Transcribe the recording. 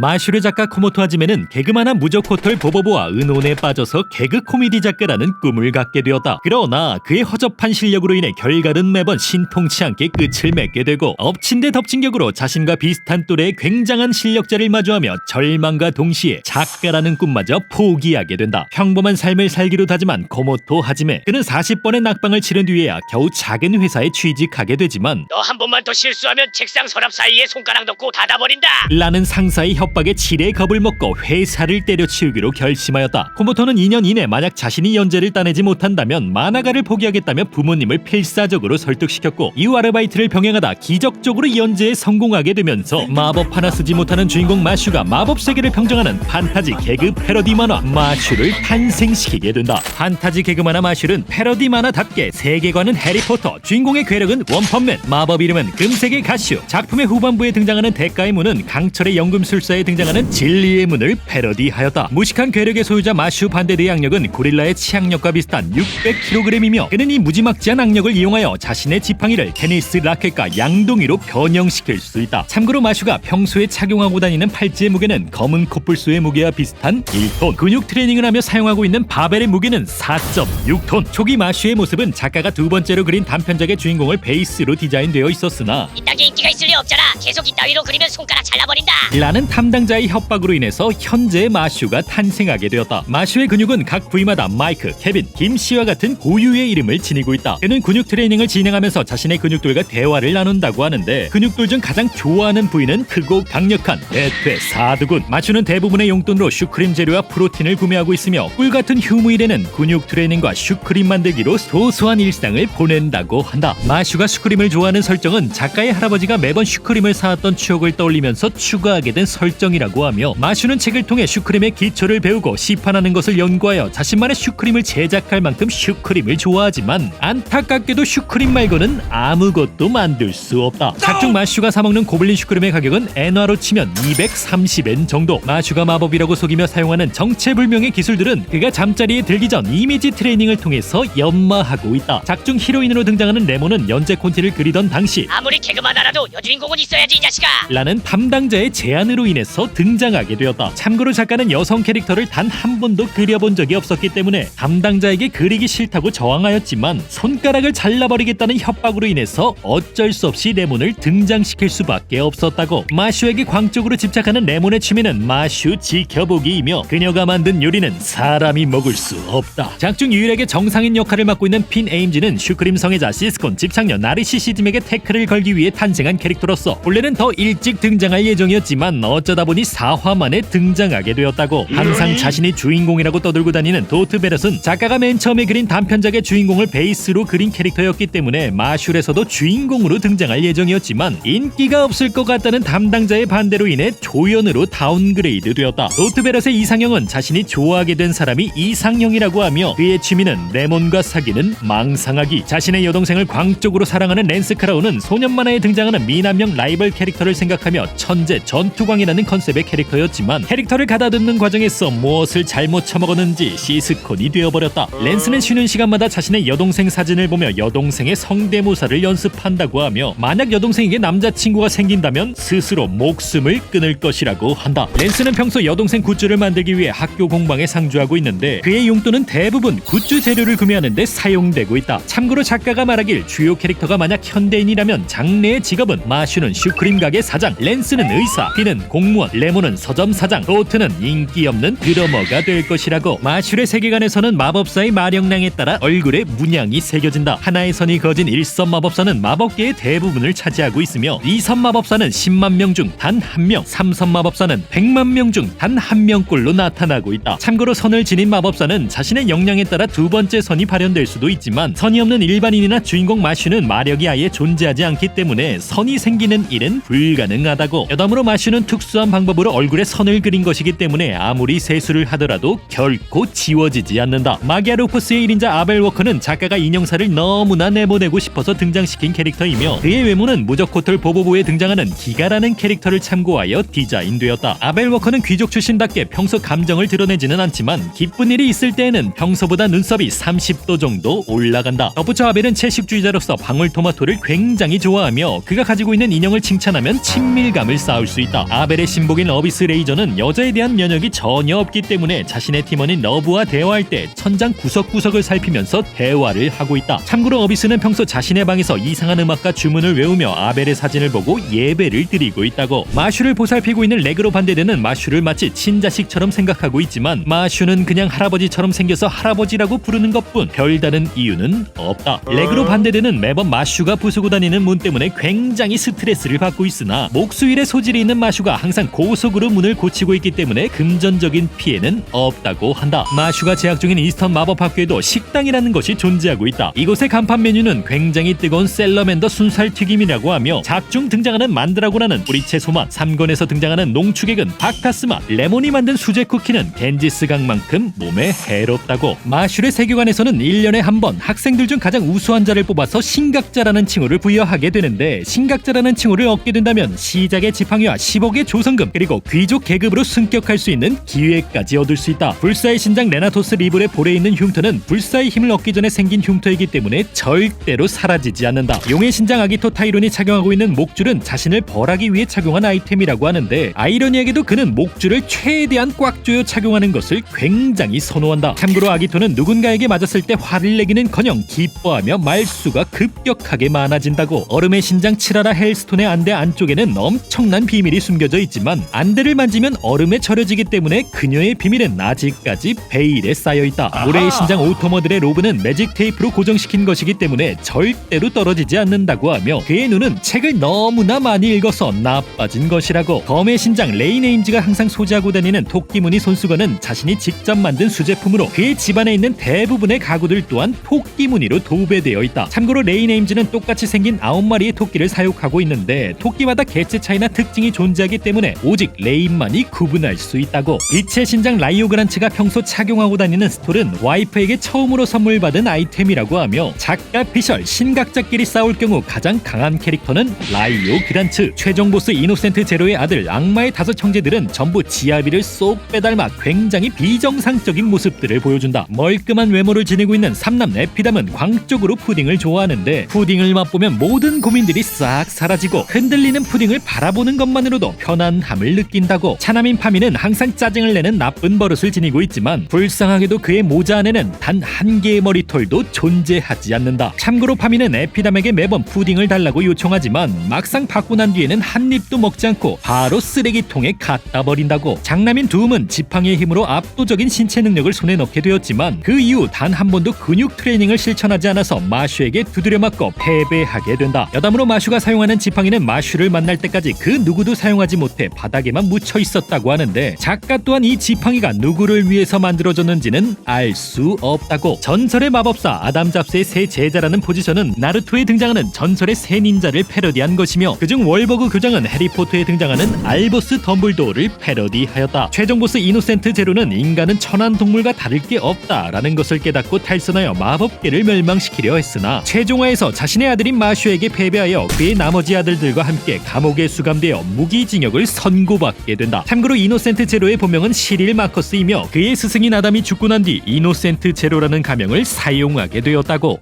마슈르 작가 코모토 하지메는 개그만화 무조코토를 보보보와 은혼에 빠져서 개그 코미디 작가라는 꿈을 갖게 되었다. 그러나 그의 허접한 실력으로 인해 결말은 매번 신통치 않게 끝을 맺게 되고 엎친 데 덮친 격으로 자신과 비슷한 또래의 굉장한 실력자를 마주하며 절망과 동시에 작가라는 꿈마저 포기하게 된다. 평범한 삶을 살기로 다짐한 코모토 하지메, 그는 40번의 낙방을 치른 뒤에야 겨우 작은 회사에 취직하게 되지만 너 한 번만 더 실수하면 책상 서랍 사이에 손가락 넣고 닫아버린다. 라는 상사의 협박에 지레 겁을 먹고 회사를 때려치우기로 결심하였다. 코모토는 2년 이내 만약 자신이 연재를 따내지 못한다면 만화가를 포기하겠다며 부모님을 필사적으로 설득시켰고, 이후 아르바이트를 병행하다 기적적으로 연재에 성공하게 되면서 마법 하나 쓰지 못하는 주인공 마슈가 마법 세계를 평정하는 판타지 개그 패러디 만화 마슈를 탄생시키게 된다. 판타지 개그 만화 마슈는 패러디 만화답게 세계관은 해리포터, 주인공의 괴력은 원펀맨, 마법 이름은 금색의 가슈, 작품의 후반부에 등장하는 대가의 문은 강철의 연금술사에 등장하는 진리의 문을 패러디하였다. 무식한 괴력의 소유자 마슈 반대대의 악력은 고릴라의 치악력과 비슷한 600kg이며 그는 이 무지막지한 악력을 이용하여 자신의 지팡이를 테니스 라켓과 양동이로 변형시킬 수 있다. 참고로 마슈가 평소에 착용하고 다니는 팔찌의 무게는 검은 코뿔소의 무게와 비슷한 1톤, 근육 트레이닝을 하며 사용하고 있는 바벨의 무게는 4.6톤. 초기 마슈의 모습은 작가가 두 번째로 그린 단편작의 주인공을 베이스로 디자인되어 있었으나 이딴 게 인기가 있을 리 없잖아. 계속 이따위로 그리면 손가락 잘라버린다. 라는 담당자의 협박으로 인해서 현재의 마슈가 탄생하게 되었다. 마슈의 근육은 각 부위마다 마이크, 케빈, 김씨와 같은 고유의 이름을 지니고 있다. 그는 근육 트레이닝을 진행하면서 자신의 근육들과 대화를 나눈다고 하는데 근육들 중 가장 좋아하는 부위는 크고 강력한 대퇴 사두근. 마슈는 대부분의 용돈으로 슈크림 재료와 프로틴을 구매하고 있으며 꿀같은 휴무일에는 근육 트레이닝과 슈크림 만들기로 소소한 일상을 보낸다고 한다. 마슈가 슈크림을 좋아하는 설정은 작가의 할아버지가 매번 슈크림을 사왔던 추억을 떠올리면서 추가하게 된 설정이라고 하며, 마슈는 책을 통해 슈크림의 기초를 배우고 시판하는 것을 연구하여 자신만의 슈크림을 제작할 만큼 슈크림을 좋아하지만 안타깝게도 슈크림 말고는 아무것도 만들 수 없다. 각종 마슈가 사먹는 고블린 슈크림의 가격은 엔화로 치면 230엔 정도. 마슈가 마법이라고 속이며 사용하는 정체불명의 기술들은 그가 잠자리에 들기 전 이미지 트레이닝을 통해서 연마하고 있다. 작중 히로인으로 등장하는 레몬은 연재 콘티를 그리던 당시 아무리 개그만 알아도 여주인공은 있어야지 이 자식아. 라는 담당자의 제안으로 인해서 등장하게 되었다. 참고로 작가는 여성 캐릭터를 단 한 번도 그려본 적이 없었기 때문에 담당자에게 그리기 싫다고 저항하였지만 손가락을 잘라버리겠다는 협박으로 인해서 어쩔 수 없이 레몬을 등장시킬 수밖에 없었다고. 마슈에게 광적으로 집착하는 레몬의 취미는 마슈 지켜보기이며 그녀가 만든 요리는 사람이 먹을 수 없다. 작중 유일하게 정상인 역할을 맡고 있는 핀 에임즈는 슈크림 성애자 시스콘 집착녀 나르시시즘에게 태클을 걸기 위해 탄생한 캐릭터로서 원래는 더 일찍 등장할 예정이었지만 어쩌다 보니 4화 만에 등장하게 되었다고. 항상 자신이 주인공이라고 떠들고 다니는 도트 베럿은 작가가 맨 처음에 그린 단편작의 주인공을 베이스로 그린 캐릭터였기 때문에 마슐에서도 주인공으로 등장할 예정이었지만 인기가 없을 것 같다는 담당자의 반대로 인해 조연으로 다운그레이드 되었다. 도트 베럿의 이상형은 자신이 좋아하게 된 사람이 이상형이라고 하며 그의 취미는 레몬과 사귀는 망상하기. 자신의 여동생을 광적으로 사랑하는 랜스 크라운은 소년 만화에 등장하는 미남형 라이벌 캐릭터를 생각하며 천재 전투광이라는 컨셉의 캐릭터였지만 캐릭터를 가다듬는 과정에서 무엇을 잘못 처먹었는지 시스콘이 되어버렸다. 랜스는 쉬는 시간마다 자신의 여동생 사진을 보며 여동생의 성대모사를 연습한다고 하며 만약 여동생에게 남자친구가 생긴다면 스스로 목숨을 끊을 것이라고 한다. 랜스는 평소 여동생 굿즈를 만들기 위해 학교 공방에 상주하고 있는데 그의 용돈은 대부분 굿즈 재료를 구매하는 데 사용되고 있다. 참고로 작가가 말하길 주요 캐릭터가 만약 현대인이라면 장래의 직업은 마슈는 슈크림 가게 사장, 랜스는 의사, 핀은 공무원, 레몬은 서점 사장, 도트는 인기 없는 드러머가 될 것이라고. 마슐의 세계관에서는 마법사의 마력량에 따라 얼굴에 문양이 새겨진다. 하나의 선이 그어진 1선 마법사는 마법계의 대부분을 차지하고 있으며 2선 마법사는 10만 명 중 단 한 명, 3선 마법사는 100만 명 중 단 한 명꼴로 나타나고 있다. 참고로 선을 지닌 마법사는 자신의 역량에 따라 두 번째 선이 발현될 수도 있지만 선이 없는 일반인이나 주인공 마슈는 마력이 아예 존재하지 않기 때문에 선이 생기는 일은 불가능하다고. 여담으로 마슈는 특수한 방법으로 얼굴에 선을 그린 것이기 때문에 아무리 세수를 하더라도 결코 지워지지 않는다. 마기아 루퍼스의 1인자 아벨 워커는 작가가 인형사를 너무나 내보내고 싶어서 등장시킨 캐릭터이며 그의 외모는 무적코털 보보보에 등장하는 기가라는 캐릭터를 참고하여 디자인되었다. 아벨 워커는 귀족 출신답게 평소 감정을 드러내지는 않지만 기쁜 일이 있을 때에는 평소보다 눈썹이 30도 정도 올라간다. 덧붙여 아벨은 채식주의자로서 방울토마토를 굉장히 좋아하며 그가 가지고 있는 인형을 칭찬하면 친밀감을 쌓을 수 있다. 아벨의 신복인 어비스 레이저는 여자에 대한 면역이 전혀 없기 때문에 자신의 팀원인 러브와 대화할 때 천장 구석구석을 살피면서 대화를 하고 있다. 참고로 어비스는 평소 자신의 방에서 이상한 음악과 주문을 외우며 아벨의 사진을 보고 예배를 드리고 있다고. 마슈를 보살피고 있는 레그로 반대되는 마슈를 마치 친자식처럼 생각하고 있지만 마슈는 그냥 할아버지처럼 생겨서 할아버지라고 부르는 것뿐 별다른 이유는 없다. 레그로 반대되는 매번 마슈가 부수고 다니는 문 때문에 굉장히 스트레스를 받고 있으나 목수일에 소질이 있는 마슈가 항상 고속으로 문을 고치고 있기 때문에 금전적인 피해는 없다고 한다. 마슈가 재학 중인 이스턴 마법학교에도 식당이라는 것이 존재하고 있다. 이곳의 간판 메뉴는 굉장히 뜨거운 셀러맨더 순살 튀김이라고 하며 작중 등장하는 만드라고라는 뿌리채소 맛, 3권에서 등장하는 농축액은 바카스 맛, 레몬이 만든 수제 쿠키는 겐지스강만큼 몸에 해롭다고. 마슈의 세계관에서는 1년에 한 번 학생들 중 가장 우수한 자를 뽑아서 신각자라는 칭호를 부여하게 되는데, 신각자라는 칭호를 얻게 된다면 시작의 지팡이와 10억의 조성금 그리고 귀족 계급으로 승격할 수 있는 기회까지 얻을 수 있다. 불사의 신장 레나토스 리블의 볼에 있는 흉터는 불사의 힘을 얻기 전에 생긴 흉터이기 때문에 절대로 사라지지 않는다. 용의 신장 아기토 타이론이 착용하고 있는 목줄은 자신을 벌하기 위해 착용한 아이템이라고 하는데, 아이러니하게도 그는 목줄을 최대한 꽉 조여 착용하는 것을 굉장히 선호한다. 참고로 아기토는 누군가에게 맞았을 때 화를 내기는커녕 기뻐하며 말수가 급격하게 많아진다고. 얼음의 신장 칠하라 헬스톤의 안대 안쪽에는 엄청난 비밀이 숨겨져 있지만 안대를 만지면 얼음에 절여지기 때문에 그녀의 비밀은 아직까지 베일에 쌓여있다. 모래의 신장 오토머들의 로브는 매직 테이프로 고정시킨 것이기 때문에 절대로 떨어지지 않는다고 하며, 그의 눈은 책을 너무나 많이 읽어서 나빠진 것이라고. 검의 신장 레이네임즈가 항상 소지하고 다니는 토끼무늬 손수건은 자신이 직접 만든 수제품으로 그의 집안에 있는 대부분의 가구들 또한 토끼무늬로 도배되어 있다. 참고로 레이네임즈는 똑같이 생긴 9마리의 토끼를 사육하고 있는데 토끼마다 개체 차이나 특징이 존재하기 때문에 오직 레인만이 구분할 수 있다고. 빛의 신장 라이오 그란츠가 평소 착용하고 다니는 스톨은 와이프에게 처음으로 선물 받은 아이템이라고 하며, 작가 비셜 신각자끼리 싸울 경우 가장 강한 캐릭터는 라이오 그란츠. 최종 보스 이노센트 제로의 아들 악마의 5 형제들은 전부 지아비를 쏙 빼닮아 굉장히 비정상적인 모습들을 보여준다. 멀끔한 외모를 지니고 있는 삼남 에피담은 광적으로 푸딩을 좋아하는데, 푸딩을 맛보면 모든 고민들이 싹 사라지고 흔들리는 푸딩을 바라보는 것만으로도 편안함을 느낀다고. 차남인 파미는 항상 짜증을 내는 나쁜 버릇을 지니고 있지만 불쌍하게도 그의 모자 안에는 단 한 개의 머리털도 존재하지 않는다. 참고로 파미는 에피담에게 매번 푸딩을 달라고 요청하지만 막상 받고 난 뒤에는 한 입도 먹지 않고 바로 쓰레기통에 갖다 버린다고. 장남인 두음은 지팡이의 힘으로 압도적인 신체 능력을 손에 넣게 되었지만 그 이후 단 한 번도 근육 트레이닝을 실천하지 않아서 마슈에게 두드려 맞고 패배하게 된다. 여담으로 마슈가 사용하는 지팡이는 마슈를 만날 때까지 그 누구도 사용하지 못해 바닥에만 묻혀 있었다고 하는데, 작가 또한 이 지팡이가 누구를 위해서 만들어졌는지는 알 수 없다고. 전설의 마법사 아담 잡스의 새 제자라는 포지션은 나루토에 등장하는 전설의 새 닌자를 패러디한 것이며, 그중 월버그 교장은 해리포터에 등장하는 알버스 덤블도어를 패러디하였다. 최종 보스 이노센트 제로는 인간은 천한 동물과 다를 게 없다라는 것을 깨닫고 탈선하여 마법계를 멸망시키려 했으나 최종화에서 자신의 아들인 마슈에게 패배하여 그의 나머지 아들들과 함께 감옥에 수감되어 무기징역을 선고받게 된다. 참고로 이노센트 제로의 본명은 시릴 마커스이며 그의 스승인 아담이 죽고 난 뒤 이노센트 제로라는 가명을 사용하게 되었다고.